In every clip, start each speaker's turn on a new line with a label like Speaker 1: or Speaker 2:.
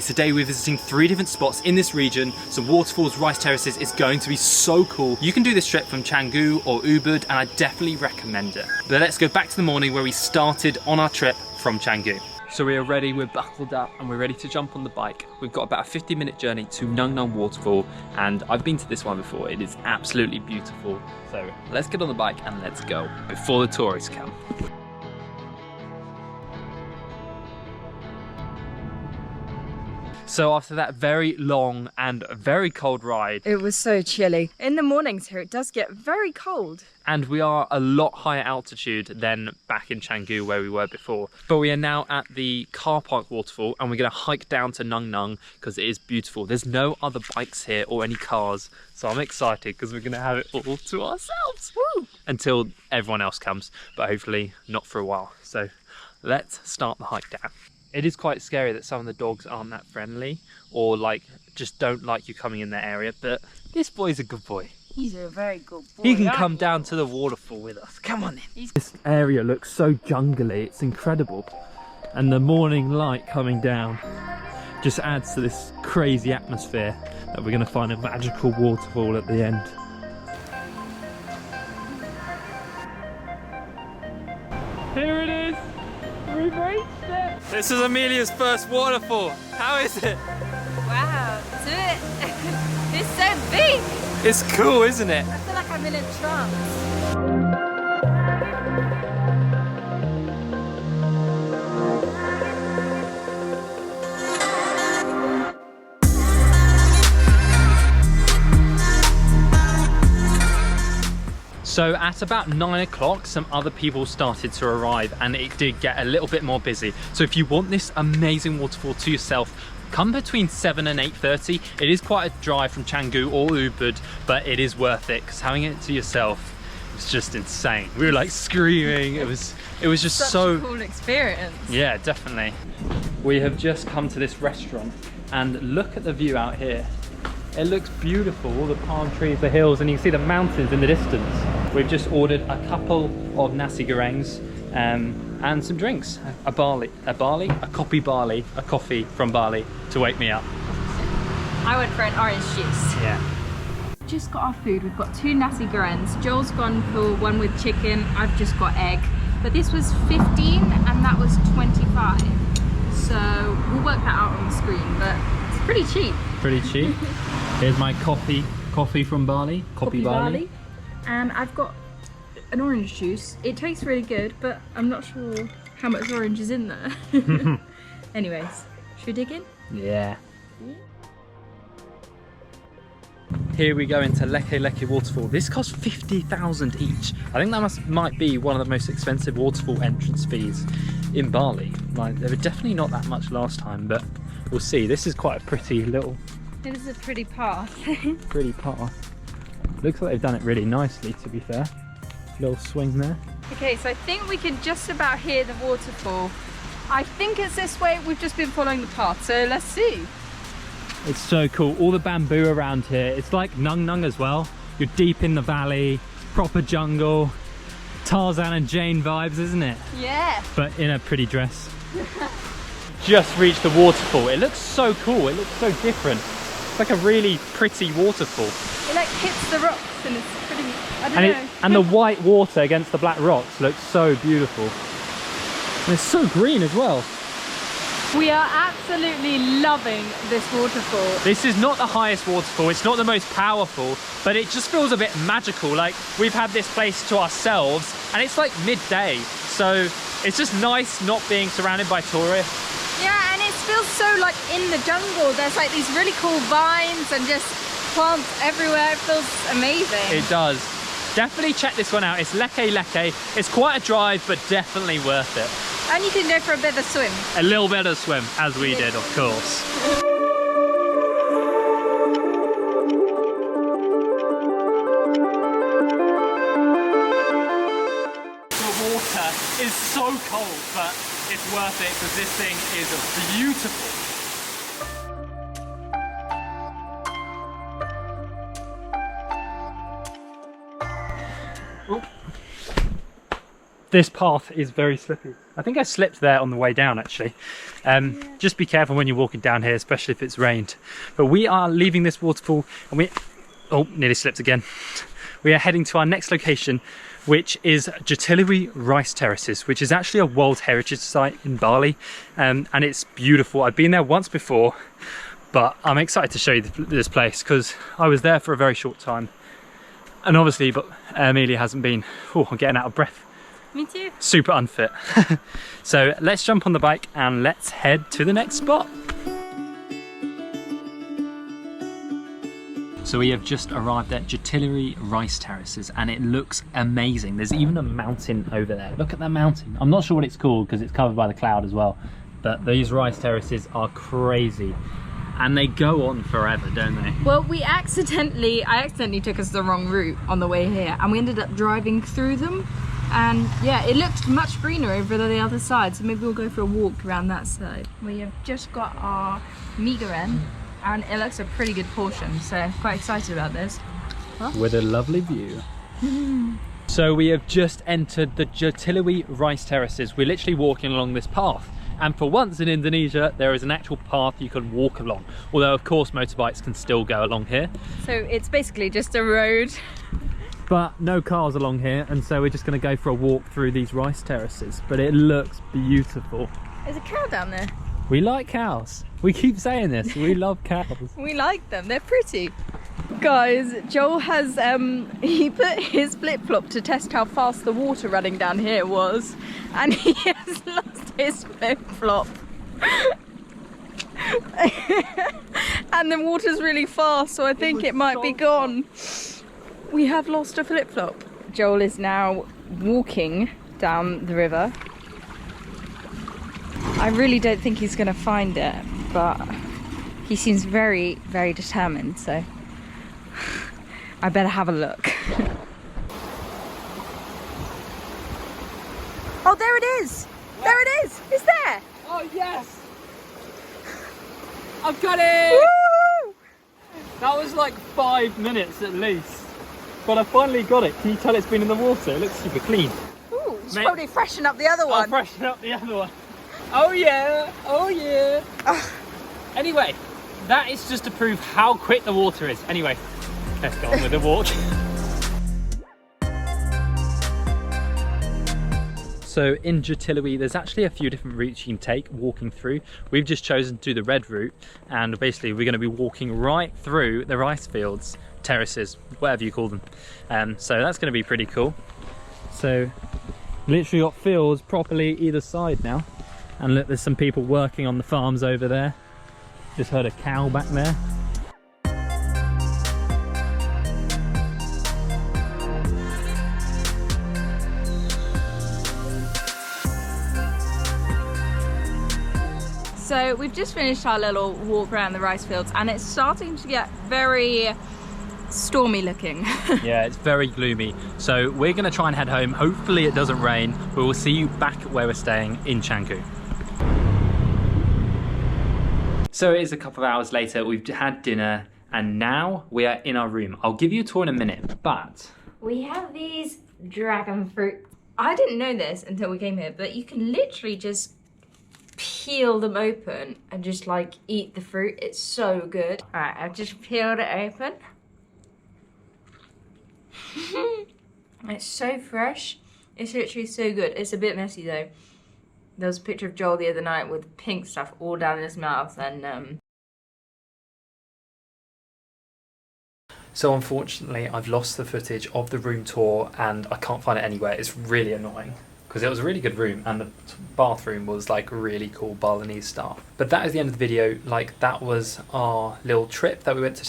Speaker 1: Today we're visiting 3 different spots in this region, some waterfalls, rice terraces. It's going to be so cool. You can do this trip from Canggu or Ubud and I definitely recommend it. But let's go back to the morning where we started on our trip from Canggu. So we are ready, we're buckled up and we're ready to jump on the bike. We've got about a 50-minute journey to Nung Nung waterfall and I've been to this one before. It is absolutely beautiful. So let's get on the bike and let's go before the tourists come. So after that very long and very cold ride.
Speaker 2: It was so chilly. In the mornings here, it does get very cold.
Speaker 1: And we are a lot higher altitude than back in Canggu where we were before. But we are now at the car park waterfall and we're gonna hike down to Nung Nung because it is beautiful. There's no other bikes here or any cars. So I'm excited because we're gonna have it all to ourselves. Woo! Until everyone else comes, but hopefully not for a while. So let's start the hike down. It is quite scary that some of the dogs aren't that friendly or like just don't like you coming in their area, but this boy's a good boy.
Speaker 2: He's a very good boy.
Speaker 1: He can come down to the waterfall with us. Come on in. This area looks so jungly, it's incredible. And the morning light coming down just adds to this crazy atmosphere that we're going to find a magical waterfall at the end. Here it is. We've reached it. This is Amelia's first waterfall. How is it?
Speaker 2: Wow, it's so big.
Speaker 1: It's cool, isn't it?
Speaker 2: I feel like I'm in a trance.
Speaker 1: So at about 9 o'clock, some other people started to arrive and it did get a little bit more busy. So if you want this amazing waterfall to yourself, come between 7 and 8:30. It is quite a drive from Canggu or Ubud, but it is worth it because having it to yourself is just insane. We were like screaming. It was just
Speaker 2: Such
Speaker 1: so
Speaker 2: a cool experience.
Speaker 1: Yeah, definitely. We have just come to this restaurant and look at the view out here. It looks beautiful, all the palm trees, the hills, and you can see the mountains in the distance. We've just ordered a couple of nasi gorengs and some drinks. A coffee from Bali to wake me up.
Speaker 2: I went for an orange juice.
Speaker 1: Yeah.
Speaker 2: Just got our food. We've got 2 nasi gorengs. Joel's gone for one with chicken. I've just got egg. But this was 15 and that was 25. So we'll work that out on the screen, but it's pretty cheap.
Speaker 1: Pretty cheap. Here's my coffee from Bali. Coffee Bali.
Speaker 2: And I've got an orange juice. It tastes really good, but I'm not sure how much orange is in there. Anyways, should we dig in?
Speaker 1: Yeah. Here we go into Leke Leke waterfall. This costs 50,000 each. I think that might be one of the most expensive waterfall entrance fees in Bali. Like, they were definitely not that much last time, but we'll see. This is quite a pretty little...
Speaker 2: It is a pretty path.
Speaker 1: Pretty path. Looks like they've done it really nicely, to be fair. Little swing there.
Speaker 2: Okay, so I think we can just about hear the waterfall. I think it's this way. We've just been following the path, so let's see.
Speaker 1: It's so cool. All the bamboo around here. It's like Nung Nung as well. You're deep in the valley, proper jungle. Tarzan and Jane vibes, isn't it?
Speaker 2: Yeah.
Speaker 1: But in a pretty dress. Just reached the waterfall. It looks so cool. It looks so different. It's like a really pretty waterfall.
Speaker 2: It like hits the rocks and it's pretty, I don't know.
Speaker 1: And the white water against the black rocks looks so beautiful. And it's so green as well.
Speaker 2: We are absolutely loving this waterfall.
Speaker 1: This is not the highest waterfall, it's not the most powerful, but it just feels a bit magical. Like, we've had this place to ourselves and it's like midday. So it's just nice not being surrounded by tourists.
Speaker 2: Yeah, and it feels so like in the jungle. There's like these really cool vines and just plants everywhere. It feels amazing.
Speaker 1: It does. Definitely check this one out. It's Leke Leke. It's quite a drive, but definitely worth it.
Speaker 2: And you can go for a bit of a swim.
Speaker 1: A little bit of a swim, as we did, of course. The water is so cold, but it's worth it because this thing is beautiful. this path is very slippy. I think I slipped there on the way down actually. Just be careful when you're walking down here, especially if it's rained. But we are leaving this waterfall and nearly slipped again. We are heading to our next location, which is Jatiluwih Rice Terraces, which is actually a World Heritage Site in Bali. And it's beautiful. I've been there once before, but I'm excited to show you this place because I was there for a very short time. And obviously, but Amelia hasn't been. Oh, I'm getting out of breath.
Speaker 2: Me too.
Speaker 1: Super unfit. So let's jump on the bike and let's head to the next spot. So we have just arrived at Jatiluwih Rice Terraces and it looks amazing. There's even a mountain over there. Look at that mountain. I'm not sure what it's called because it's covered by the cloud as well. But these rice terraces are crazy. And they go on forever, don't they? Well,
Speaker 2: I accidentally took us the wrong route on the way here and we ended up driving through them. And yeah, it looked much greener over the other side, so maybe we'll go for a walk around that side. We have just got our mee goreng and it looks a pretty good portion, so I'm quite excited about this. Huh?
Speaker 1: With a lovely view. So we have just entered the Jatiluwih Rice Terraces. We're literally walking along this path. And for once in Indonesia, there is an actual path you can walk along. Although of course motorbikes can still go along here.
Speaker 2: So it's basically just a road.
Speaker 1: But no cars along here, and so we're just going to go for a walk through these rice terraces. But it looks beautiful.
Speaker 2: There's a cow down there.
Speaker 1: We like cows. We keep saying this. We love cows.
Speaker 2: We like them. They're pretty. Guys, Joel has he put his flip-flop to test how fast the water running down here was, and he has lost his flip-flop. And the water's really fast, so I think it might be gone. We have lost a flip-flop. Joel is now walking down the river. I really don't think he's going to find it, but he seems very, very determined, so I better have a look. Oh, there it is! What? There it is! It's there!
Speaker 1: Oh, yes! I've got it!
Speaker 2: Woo!
Speaker 1: That was like 5 minutes at least. But I finally got it. Can you tell it's been in the water? It looks super clean.
Speaker 2: Ooh, it's probably freshen up the other one.
Speaker 1: I'll freshen up the other one. Oh yeah, oh yeah. Anyway, that is just to prove how quick the water is. Anyway, let's go on with the walk. So in Jatiluwih, there's actually a few different routes you can take walking through. We've just chosen to do the red route, and basically we're going to be walking right through the rice fields, terraces, whatever you call them. So that's going to be pretty cool. So literally got fields properly either side now. And look, there's some people working on the farms over there. Just heard a cow back there.
Speaker 2: So we've just finished our little walk around the rice fields and it's starting to get very stormy looking.
Speaker 1: Yeah, it's very gloomy. So we're going to try and head home. Hopefully it doesn't rain. We will see you back where we're staying in Canggu. So it is a couple of hours later, we've had dinner and now we are in our room. I'll give you a tour in a minute, but
Speaker 2: we have these dragon fruit. I didn't know this until we came here, but you can literally just peel them open and just like eat the fruit. It's so good. All right, I've just peeled it open. It's so fresh. It's literally so good. It's a bit messy though. There was a picture of Joel the other night with pink stuff all down his mouth and
Speaker 1: So unfortunately I've lost the footage of the room tour and I can't find it anywhere. It's really annoying because it was a really good room and the bathroom was like really cool Balinese stuff. But that is the end of the video. Like, that was our little trip that we went to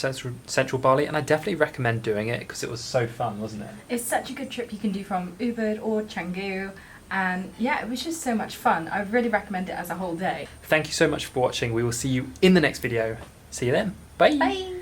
Speaker 1: central Bali, and I definitely recommend doing it because it was so fun, wasn't it?
Speaker 2: It's such a good trip you can do from Ubud or Canggu. And yeah, it was just so much fun. I really recommend it as a whole day.
Speaker 1: Thank you so much for watching. We will see you in the next video. See you then. Bye.
Speaker 2: Bye.